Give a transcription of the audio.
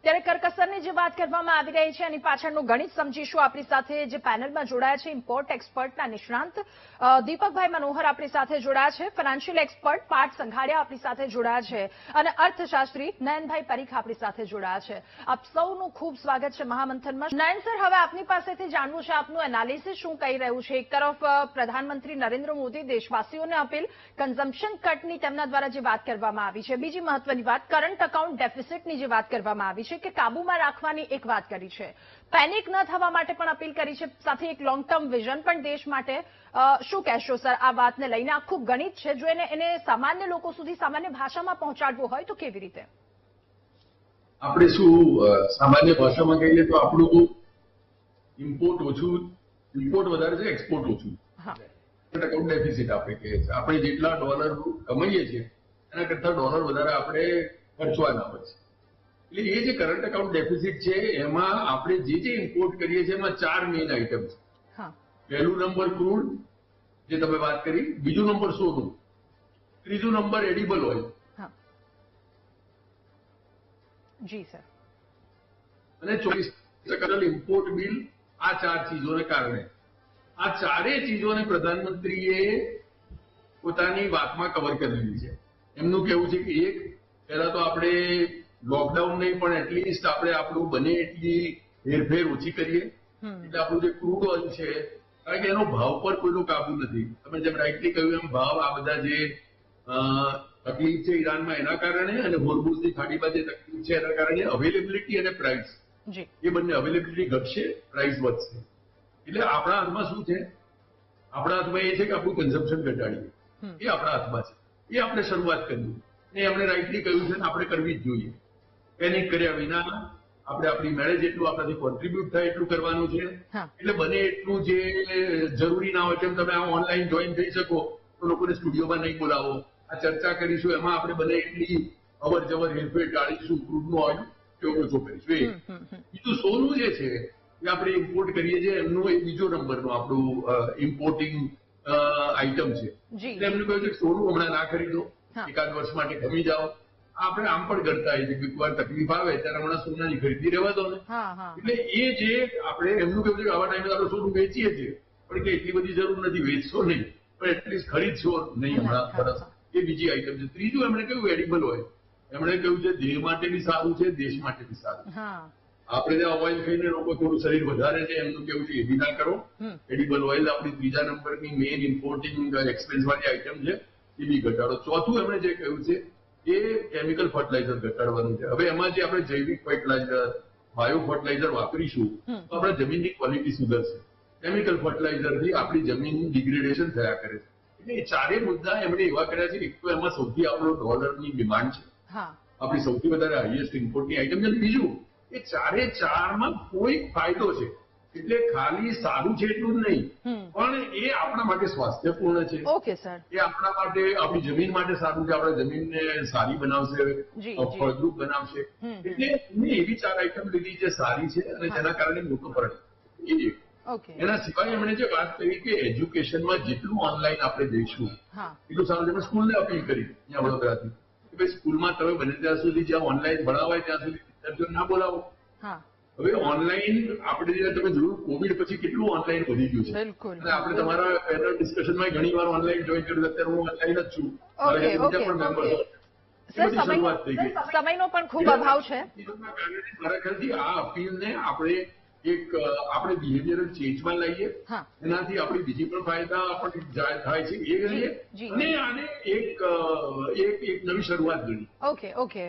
ત્યારે કરકસરની જે વાત કરવામાં આવી રહી છે એની પાછળનું ગણિત સમજીશું. આપણી સાથે જે પેનલમાં જોડાયા છે ઇમ્પોર્ટ એક્સપર્ટના નિષ્ણાંત દીપકભાઈ મનોહર આપણી સાથે જોડાયા છે, ફાઇનાન્શિયલ એક્સપર્ટ પાર્થ સંઘાડિયા આપણી સાથે જોડાયા છે અને અર્થશાસ્ત્રી નયનભાઈ પરીખ આપણી સાથે જોડાયા છે. આપ સૌનું ખૂબ સ્વાગત છે મહામંથનમાં. નયન સર, હવે આપની પાસેથી જાણવું છે આપનું એનાલિસિસ શું કહી રહ્યું છે. એક તરફ પ્રધાનમંત્રી નરેન્દ્ર મોદી દેશવાસીઓને અપીલ, કન્ઝમ્પશન કટની તેમના દ્વારા જે વાત કરવામાં આવી છે, બીજી મહત્વની વાત કરંટ એકાઉન્ટ ડેફિસિટની જે વાત કરવામાં આવી છે કે કાબુમાં રાખવાની એક વાત કરી છે, પેનિક ન થવા માટે પણ અપીલ કરી છે, સાથે એક લોંગ ટર્મ વિઝન પણ દેશ માટે. શું કહેશો સર આ વાતને લઈને? આખું ગણિત છે, જો એને સામાન્ય લોકો સુધી સામાન્ય ભાષામાં પહોંચાડવું હોય તો કેવી રીતે? આપણે શું સામાન્ય ભાષામાં કહીએ તો આપણું ઇમ્પોર્ટ વધારે છે, એક્સપોર્ટ ઓછું. એકાઉન્ટ ડેફિસિટ આપણે કહીએ છીએ. આપણે જેટલા ડોલર કમાઈએ છીએ એના કરતા ડોલર વધારે આપણે ખર્ચવાના હોય છે. એટલે એ જે કરંટ એકાઉન્ટ ડેફિસિટ છે એમાં આપણે જે ઇમ્પોર્ટ કરીએ છીએ એમાં 4 મેઇન આઇટમ છે. પહેલું નંબર ક્રૂડ, જે તમે વાત કરી, બીજું નંબર સોનું, ત્રીજું નંબર એડિબલ ઓઇલ જી સર, અને 24% ઇમ્પોર્ટ બિલ. આ 4 ચીજોને કારણે આ ચારેય ચીજોને પ્રધાનમંત્રીએ પોતાની વાતમાં કવર કરેલી છે. એમનું કહેવું છે કે એક, પહેલા તો આપણે લોકડાઉન નહીં પણ એટલીસ્ટ આપણે આપણું બને એટલી હેરફેર ઓછી કરીએ. એટલે આપણું જે ક્રૂડ ઓઇલ છે, કારણ કે એનો ભાવ પર કોઈનો કાબુ નથી. તમે જેમ રાઇટલી કહ્યું એમ ભાવ આ બધા જે તકલીફ છે ઈરાનમાં એના કારણે અને હોર્મુઝની ખાડીમાં જે તકલીફ છે એના કારણે અવેલેબિલિટી અને પ્રાઇસ એ બંને અવેલેબિલિટી ઘટશે, પ્રાઇસ વધશે. એટલે આપણા હાથમાં શું છે? આપણા હાથમાં એ છે કે આપણું કન્ઝમ્પશન ઘટાડીએ. એ આપણા હાથમાં છે. એ આપણે શરૂઆત કરવી. એ એમણે રાઇટલી કહ્યું છે ને આપણે કરવી જ જોઈએ. પેનિક કર્યા વિના આપણે આપણી મેળે જેટલું આપણાથી કોન્ટ્રીબ્યુટ થાય એટલું કરવાનું છે. એટલે બને એટલું જે જરૂરી ના હોય તેમ તમે આ ઓનલાઈન જોઈન થઈ શકો તો લોકોને સ્ટુડિયોમાં નહીં બોલાવો. આ ચર્ચા કરીશું એમાં આપણે બને એટલી અવર જવર હેરફેર ટાળીશું. ક્રૂડનો ઓઇલ ઉપયોગ ઓછો કરીશું. બીજું સોનું જે છે એ આપણે ઇમ્પોર્ટ કરીએ છીએ એમનું એ બીજો નંબરનું આપણું ઇમ્પોર્ટિંગ આઇટમ છે. એટલે એમનું કહ્યું છે કે સોનું હમણાં ના ખરીદો, એકાદ વર્ષ માટે ખમી જાઓ. આપણે આમ પણ કરતા હોય છે કે કોઈ તકલીફ આવે ત્યારે હમણાં સોનાની ખરીદી રહેવા દો ને. એટલે એ જે આપણે એમનું કહેવું છે કે આવા ટાઈમે આપણે સોનું વેચીએ છીએ પણ કે એટલી બધી જરૂર નથી, વેચશો નહીં પણ એટલીસ્ટ ખરીદશો નહીં હમણાં સરસ. એ બીજી આઈટમ છે. ત્રીજું એમણે કહ્યું એડિબલ ઓઇલ. એમણે કહ્યું છે દેહ માટે બી સારું છે, દેશ માટે બી સારું છે. આપણે ત્યાં ઓઇલ ખાઈને લોકો થોડું શરીર વધારે છે એમનું કેવું છે એ બી ના કરો. એડિબલ ઓઇલ આપણી ત્રીજા નંબરની મેઇન ઇમ્પોર્ટિંગ એક્સપેન્સ વાળી આઈટમ છે, એ બી ઘટાડો. ચોથું એમણે જે કહ્યું છે એ કેમિકલ ફર્ટિલાઇઝર ઘટાડવાનું છે. હવે એમાં જે આપણે જૈવિક ફર્ટિલાઇઝર, બાયો ફર્ટિલાઇઝર વાપરીશું તો આપણા જમીનની ક્વોલિટી સુધરશે. કેમિકલ ફર્ટિલાઇઝરથી આપણી જમીનનું ડિગ્રેડેશન થયા કરે છે. એટલે એ ચારેય મુદ્દા એમણે એવા કર્યા છે. એક તો એમાં સૌથી આપણો ડોલરની ડિમાન્ડ છે, આપણી સૌથી વધારે હાઈએસ્ટ ઇમ્પોર્ટની આઈટમ છે. બીજું એ ચારે ચારમાં કોઈ ફાયદો છે. એટલે ખાલી સારું છે એટલું જ નહીં પણ એ આપણા માટે સ્વાસ્થ્યપૂર્ણ છે. એ આપણા માટે, આપણી જમીન માટે સારું છે. આપણા જમીનને સારી બનાવશે, ફળદ્રુપ બનાવશે. એટલે મેં એવી 4 આઈટમ લીધી જે સારી છે અને તેના કારણે મોટો ફરક એ એક. એના સિવાય એમણે જે વાત કરી કે એજ્યુકેશનમાં જેટલું ઓનલાઈન આપણે જઈશું એટલું સારું. અમે સ્કૂલને અપીલ કરી ત્યાં વડોદરાથી કે ભાઈ સ્કૂલમાં તમે બને ત્યાં સુધી જ્યાં ઓનલાઈન ભણાવાય ત્યાં સુધી વિદ્યાર્થીઓ ના બોલાવો. હવે ઓનલાઈન આપણે તમે જોયું કોવિડ પછી કેટલું ઓનલાઈન વધી ગયું છે. અને આપણે તમારા પેનલ ડિસ્કશનમાં ઘણી વાર ઓનલાઈન જોઈન કર્યું. અત્યારે હું ઓનલાઈન જ છું. સમયનો પણ ખૂબ અભાવ છે. મારા ખ્યાલથી આ અપીલને આપણે બિહેવિયરલ ચેન્જમાં લઈએ. એનાથી આપણી બીજી પણ ફાયદા આપણને થાય છે એ કરીએ અને આને એક નવી શરૂઆત ગણી. ઓકે.